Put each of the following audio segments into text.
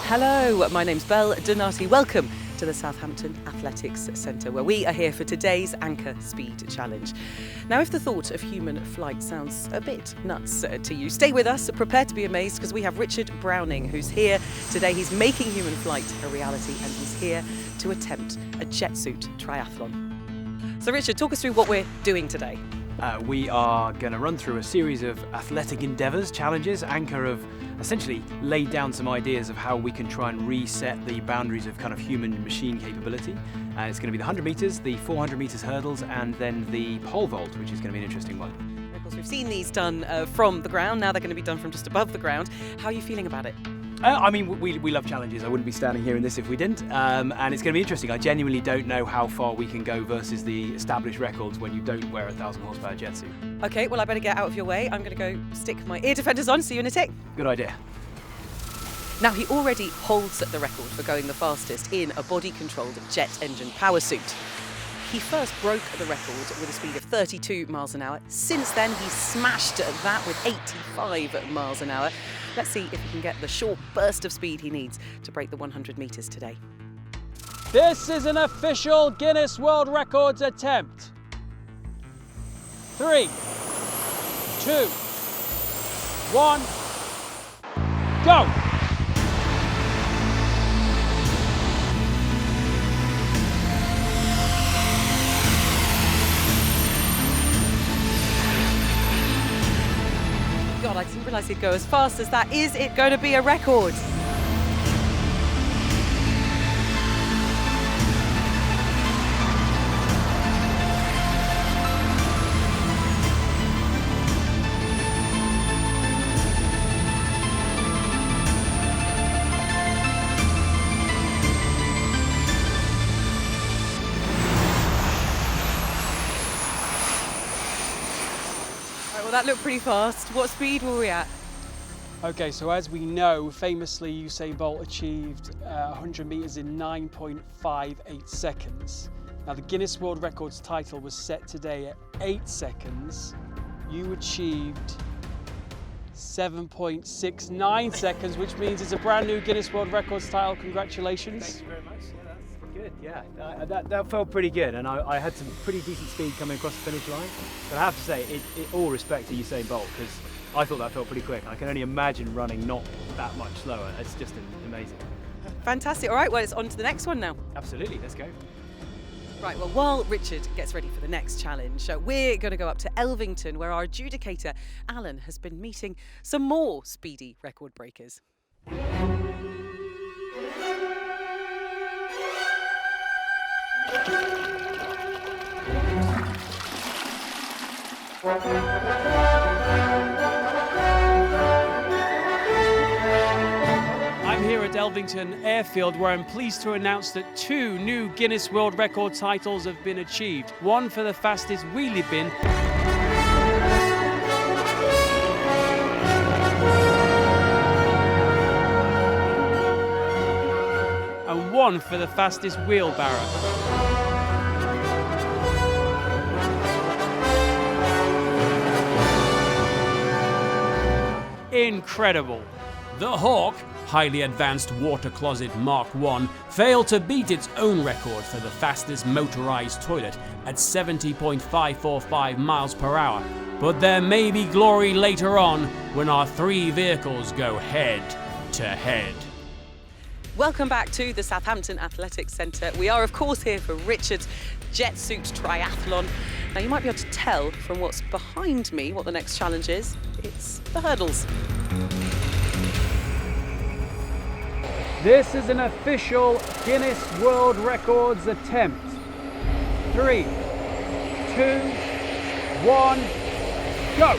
Hello, my name's Belle Donati. Welcome to the Southampton Athletics Centre, where we are here for today's Anchor Speed Challenge. Now, if the thought of human flight sounds a bit nuts to you, stay with us, prepare to be amazed, because we have Richard Browning, who's here today. He's making human flight a reality, and he's here to attempt a jet suit triathlon. So, Richard, talk us through what we're doing today. We are going to run through a series of athletic endeavours, challenges. Anchor have essentially laid down some ideas of how we can try and reset the boundaries of kind of human-machine capability. It's going to be the 100 metres, the 400 metres hurdles, and then the pole vault, which is going to be an interesting one. Of course, we've seen these done from the ground. Now they're going to be done from just above the ground. How are you feeling about it? We love challenges. I wouldn't be standing here in this if we didn't. And it's going to be interesting. I genuinely don't know how far we can go versus the established records when you don't wear a 1,000 horsepower jet suit. Okay, well, I better get out of your way. I'm going to go stick my ear defenders on. See you in a tick. Good idea. Now, he already holds the record for going the fastest in a body-controlled jet engine power suit. He first broke the record with a speed of 32 miles an hour. Since then, he's smashed that with 85 miles an hour. Let's see if he can get the short burst of speed he needs to break the 100 metres today. This is an official Guinness World Records attempt. 3, 2, 1, go! God, I didn't realise he'd go as fast as that. Is it going to be a record? Well, that looked pretty fast. What speed were we at? Okay, so as we know, famously Usain Bolt achieved 100 metres in 9.58 seconds. Now the Guinness World Records title was set today at 8 seconds. You achieved 7.69 seconds, which means it's a brand new Guinness World Records title. Congratulations. Thank you very much. Good, yeah. That felt pretty good, and I had some pretty decent speed coming across the finish line. But I have to say, all respect to Usain Bolt, because I thought that felt pretty quick. I can only imagine running not that much slower. It's just amazing. Fantastic. All right, well, it's on to the next one now. Absolutely, let's go. Right, well, while Richard gets ready for the next challenge, we're going to go up to Elvington, where our adjudicator, Alan, has been meeting some more speedy record breakers. I'm here at Elvington Airfield, where I'm pleased to announce that 2 new Guinness World Record titles have been achieved. One for the fastest wheelie bin, and one for the fastest wheelbarrow. Incredible. The Hawk, highly advanced water closet Mark I, failed to beat its own record for the fastest motorised toilet at 70.545 miles per hour. But there may be glory later on when our 3 vehicles go head to head. Welcome back to the Southampton Athletics Centre. We are, of course, here for Richard's jet suit triathlon. Now, you might be able to tell from what's behind me what the next challenge is. It's the hurdles. This is an official Guinness World Records attempt. 3, 2, 1, go!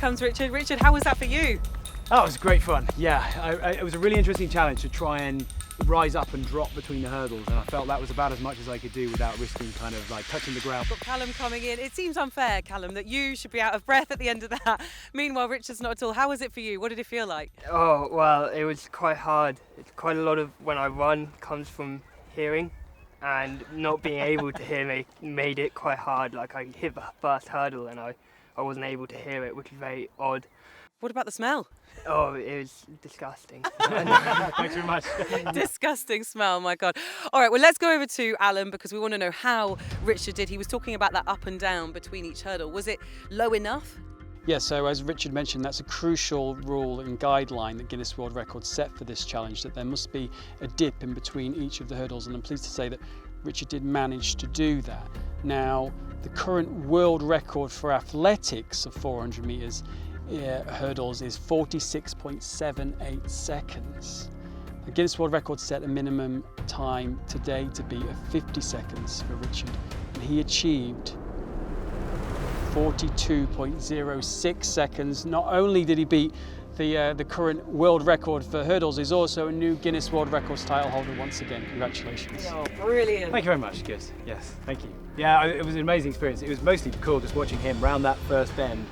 comes Richard. Richard, how was that for you? Oh, it was great fun. Yeah, it was a really interesting challenge to try and rise up and drop between the hurdles, and I felt that was about as much as I could do without risking kind of like touching the ground. Got Callum coming in. It seems unfair, Callum, that you should be out of breath at the end of that. Meanwhile, Richard's not at all. How was it for you? What did it feel like? Oh, well, it was quite hard. It's quite a lot of when I run comes from hearing, and not being able to hear made it quite hard. Like I hit the first hurdle and I wasn't able to hear it, which is very odd. What about the smell? Oh, it was disgusting. Thanks very much. Disgusting smell, my God. All right, well, let's go over to Alan because we want to know how Richard did. He was talking about that up and down between each hurdle. Was it low enough? Yeah, so as Richard mentioned, that's a crucial rule and guideline that Guinness World Records set for this challenge, that there must be a dip in between each of the hurdles, and I'm pleased to say that Richard did manage to do that. Now, the current world record for athletics of 400 metres hurdles is 46.78 seconds. The Guinness World Record set a minimum time today to be of 50 seconds for Richard, and he achieved 42.06 seconds. Not only did he beat the current world record for hurdles, he's also a new Guinness World Records title holder once again. Congratulations. Oh, brilliant. Thank you very much, Giz. Yes, thank you. Yeah, it was an amazing experience. It was mostly cool just watching him round that first bend.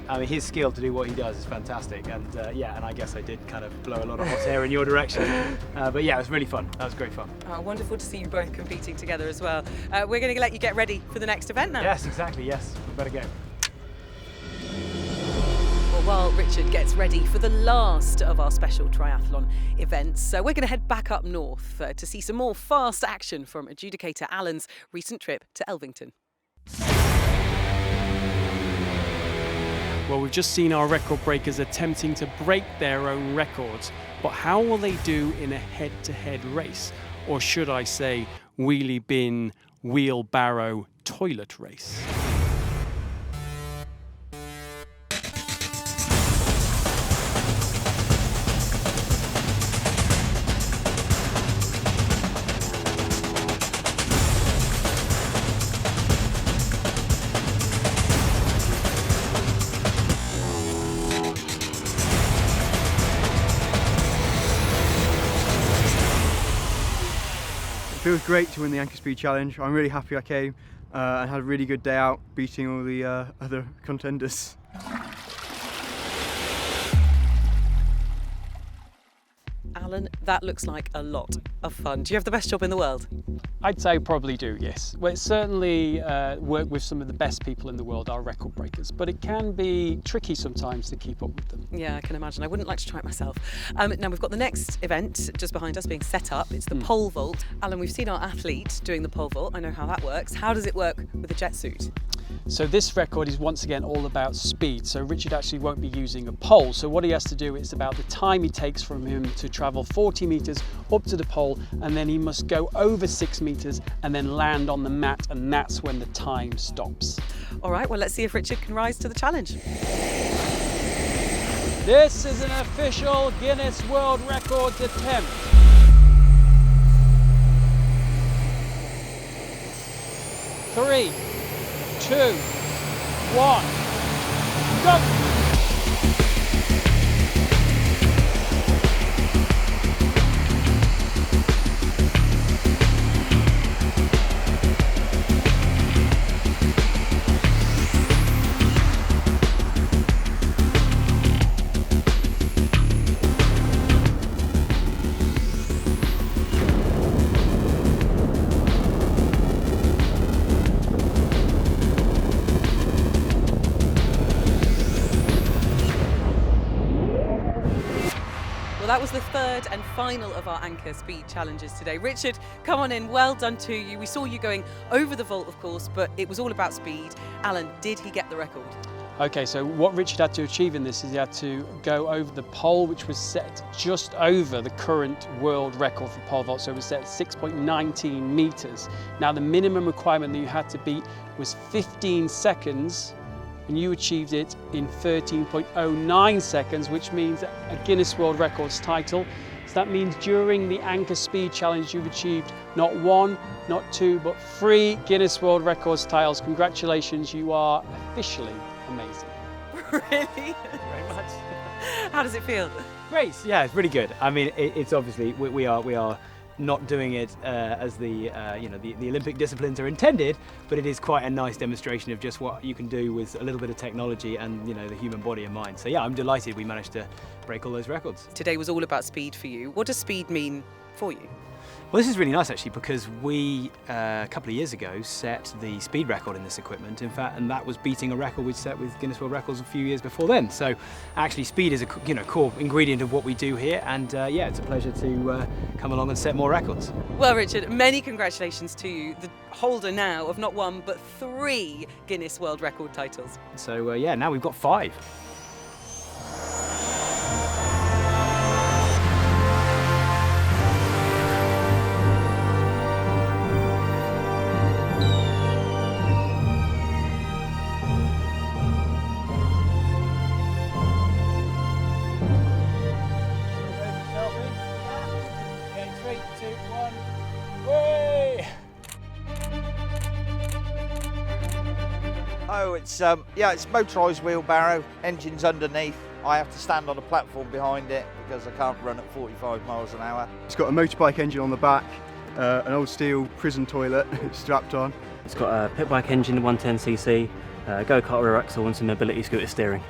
I mean, his skill to do what he does is fantastic, and and I guess I did kind of blow a lot of hot air in your direction. But yeah, it was really fun. That was great fun. Oh, wonderful to see you both competing together as well. We're going to let you get ready for the next event now. Yes, exactly. Yes, we better go. Well, while Richard gets ready for the last of our special triathlon events, we're going to head back up north to see some more fast action from adjudicator Alan's recent trip to Elvington. Well, we've just seen our record breakers attempting to break their own records, but how will they do in a head-to-head race? Or should I say, wheelie bin, wheelbarrow, toilet race? It feels great to win the Anchor Speed Challenge. I'm really happy I came and had a really good day out beating all the other contenders. Alan, that looks like a lot of fun. Do you have the best job in the world? I'd say probably do, yes. Well, it's certainly work with some of the best people in the world, our record breakers, but it can be tricky sometimes to keep up with them. Yeah, I can imagine. I wouldn't like to try it myself. Now, we've got the next event just behind us being set up. It's the pole vault. Alan, we've seen our athlete doing the pole vault. I know how that works. How does it work with a jet suit? So this record is once again all about speed. So Richard actually won't be using a pole. So what he has to do is about the time it takes from him to travel 40 metres up to the pole, and then he must go over 6 metres and then land on the mat, and that's when the time stops. All right, well, let's see if Richard can rise to the challenge. This is an official Guinness World Records attempt. 3, 2, 1, go! Well, that was the third and final of our Anchor Speed challenges today. Richard, come on in. Well done to you. We saw you going over the vault, of course, but it was all about speed. Alan, did he get the record? Okay, so what Richard had to achieve in this is he had to go over the pole, which was set just over the current world record for pole vault. So it was set at 6.19 metres. Now, the minimum requirement that you had to beat was 15 seconds, and you achieved it in 13.09 seconds, which means a Guinness World Records title. So that means during the Anchor Speed Challenge, you've achieved not 1, not 2, but 3 Guinness World Records titles. Congratulations, you are officially amazing. Really? Very much. How does it feel? Great, yeah, it's really good. I mean, it's obviously we are not doing it as the Olympic disciplines are intended, but it is quite a nice demonstration of just what you can do with a little bit of technology and the human body and mind. So yeah, I'm delighted we managed to break all those records. Today was all about speed for you. What does speed mean for you? Well, this is really nice actually, because we a couple of years ago set the speed record in this equipment, in fact, and that was beating a record we'd set with Guinness World Records a few years before then. So actually speed is a core ingredient of what we do here, and yeah, it's a pleasure to come along and set more records. Well, Richard, many congratulations to you, the holder now of not 1 but 3 Guinness World Record titles. So yeah, now we've got 5. Oh, it's motorised wheelbarrow, engines underneath. I have to stand on a platform behind it because I can't run at 45 miles an hour. It's got a motorbike engine on the back, an old steel prison toilet strapped on. It's got a pit bike engine, 110cc, go-kart rear axle and some mobility scooter steering.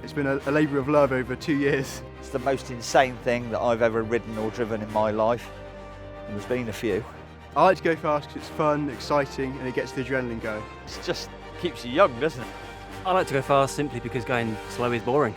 It's been a labour of love over 2 years. It's the most insane thing that I've ever ridden or driven in my life, and there's been a few. I like to go fast because it's fun, exciting, and it gets the adrenaline going. It just keeps you young, doesn't it? I like to go fast simply because going slow is boring.